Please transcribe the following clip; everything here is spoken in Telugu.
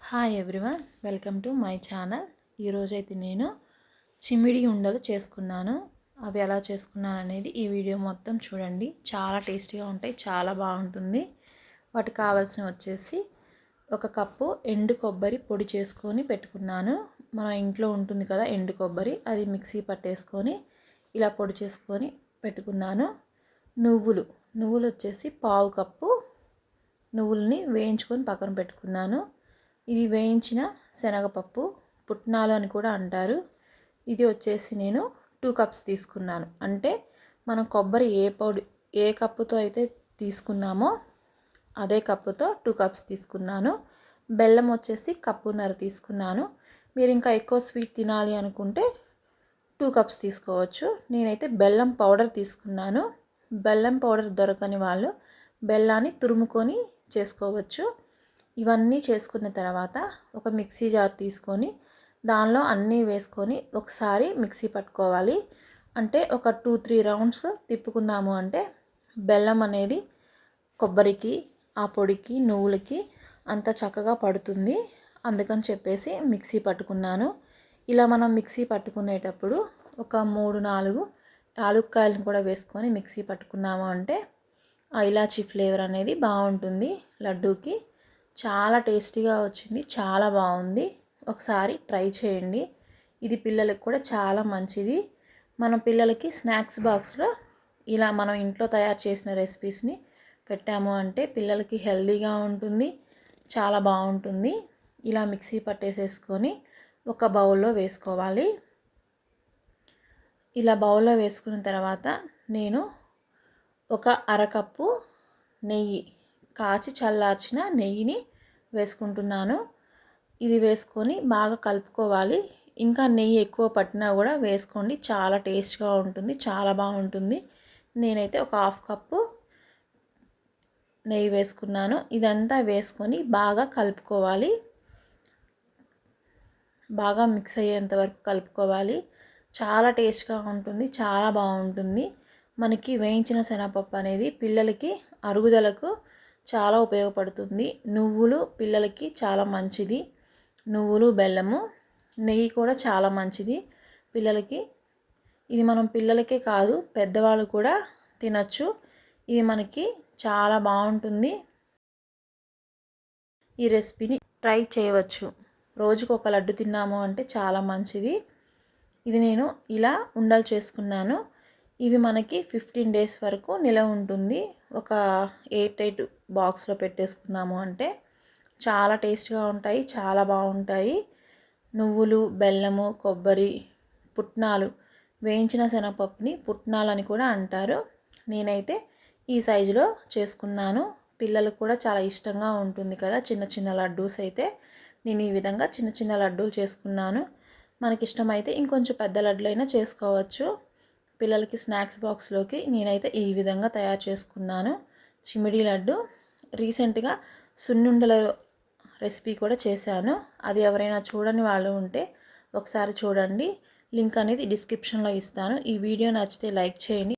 Hi everyone, welcome to my channel. ఈరోజైతే నేను చిమిడి ఉండలు చేసుకున్నాను. అవి ఎలా చేసుకున్నాను అనేది ఈ వీడియో మొత్తం చూడండి. చాలా టేస్టీగా ఉంటాయి, చాలా బాగుంటుంది. వాటికి కావాల్సినవి వచ్చేసి ఒక కప్పు ఎండు కొబ్బరి పొడి చేసుకొని పెట్టుకున్నాను. మన ఇంట్లో ఉంటుంది కదా ఎండు కొబ్బరి, అది మిక్సీ పట్టేసుకొని ఇలా పొడి చేసుకొని పెట్టుకున్నాను. నువ్వులు వచ్చేసి పావు కప్పు నువ్వుల్ని వేయించుకొని పక్కన పెట్టుకున్నాను. ఇది వేయించిన శనగపప్పు, పుట్నాలు అని కూడా అంటారు. ఇది వచ్చేసి నేను 2 కప్స్ తీసుకున్నాను. అంటే మనం కొబ్బరి ఏ కప్పుతో అయితే తీసుకున్నామో అదే కప్పుతో 2 కప్స్ తీసుకున్నాను. బెల్లం వచ్చేసి కప్పున్నర తీసుకున్నాను. మీరు ఇంకా ఎక్కువ స్వీట్ తినాలి అనుకుంటే 2 కప్స్ తీసుకోవచ్చు. నేనైతే బెల్లం పౌడర్ తీసుకున్నాను. బెల్లం పౌడర్ దొరకని వాళ్ళు బెల్లాన్ని తురుముకొని చేసుకోవచ్చు. ఇవన్నీ చేసుకున్న తర్వాత ఒక మిక్సీ జార్ తీసుకొని దానిలో అన్నీ వేసుకొని ఒకసారి మిక్సీ పట్టుకోవాలి. అంటే ఒక 2-3 రౌండ్స్ తిప్పుకున్నాము అంటే బెల్లం అనేది కొబ్బరికి, ఆ పొడికి, నువ్వులకి అంత చక్కగా పడుతుంది. అందుకని చెప్పేసి మిక్సీ పట్టుకున్నాను. ఇలా మనం మిక్సీ పట్టుకునేటప్పుడు ఒక 3-4 యాలుక్కాయలను కూడా వేసుకొని మిక్సీ పట్టుకున్నాము అంటే ఆ ఇలాచీ ఫ్లేవర్ అనేది బాగుంటుంది లడ్డూకి. చాలా టేస్టీగా వచ్చింది, చాలా బాగుంది. ఒకసారి ట్రై చేయండి. ఇది పిల్లలకు కూడా చాలా మంచిది. మన పిల్లలకి స్నాక్స్ బాక్స్లో ఇలా మనం ఇంట్లో తయారు చేసిన రెసిపీస్ని పెట్టాము అంటే పిల్లలకి హెల్తీగా ఉంటుంది, చాలా బాగుంటుంది. ఇలా మిక్సీ పట్టేసేసుకొని ఒక బౌల్లో వేసుకోవాలి. ఇలా బౌల్లో వేసుకున్న తర్వాత నేను ఒక అరకప్పు నెయ్యి, కాచి చల్లార్చిన నెయ్యిని వేసుకుంటున్నాను. ఇది వేసుకొని బాగా కలుపుకోవాలి. ఇంకా నెయ్యి ఎక్కువ పట్టినా కూడా వేసుకోండి, చాలా టేస్ట్గా ఉంటుంది, చాలా బాగుంటుంది. నేనైతే ఒక 1/2 కప్పు నెయ్యి వేసుకున్నాను. ఇదంతా వేసుకొని బాగా కలుపుకోవాలి. బాగా మిక్స్ అయ్యేంత వరకు కలుపుకోవాలి. చాలా టేస్ట్గా ఉంటుంది, చాలా బాగుంటుంది. మనకి వేయించిన శనగపప్పు అనేది పిల్లలకి అరుగుదలకు చాలా ఉపయోగపడుతుంది. నువ్వులు పిల్లలకి చాలా మంచిది. నువ్వులు, బెల్లము, నెయ్యి కూడా చాలా మంచిది పిల్లలకి. ఇది మనం పిల్లలకే కాదు పెద్దవాళ్ళు కూడా తినచ్చు. ఇది మనకి చాలా బాగుంటుంది. ఈ రెసిపీని ట్రై చేయవచ్చు. రోజుకు ఒక లడ్డు తిన్నాము అంటే చాలా మంచిది. ఇది నేను ఇలా ఉండలు చేసుకున్నాను. ఇవి మనకి 15 డేస్ వరకు నిలవ ఉంటుంది. ఒక 8 బాక్స్లో పెట్టేసుకున్నాము అంటే చాలా టేస్ట్గా ఉంటాయి, చాలా బాగుంటాయి. నువ్వులు, బెల్లము, కొబ్బరి, పుట్నాలు, వేయించిన శనగపప్పుని పుట్నాలని కూడా అంటారు. నేనైతే ఈ సైజులో చేసుకున్నాను. పిల్లలకు కూడా చాలా ఇష్టంగా ఉంటుంది కదా చిన్న చిన్న లడ్డూస్ అయితే. నేను ఈ విధంగా చిన్న చిన్న లడ్డూలు చేసుకున్నాను. మనకి ఇష్టమైతే ఇంకొంచెం పెద్ద లడ్డులైనా చేసుకోవచ్చు. పిల్లలకి స్నాక్స్ బాక్స్లోకి నేనైతే ఈ విధంగా తయారు చేసుకున్నాను చిమిడి లడ్డు. రీసెంట్గా సున్నుండల రెసిపీ కూడా చేశాను. అది ఎవరైనా చూడని వాళ్ళు ఉంటే ఒకసారి చూడండి. లింక్ అనేది డిస్క్రిప్షన్లో ఇస్తాను. ఈ వీడియో నచ్చితే లైక్ చేయండి.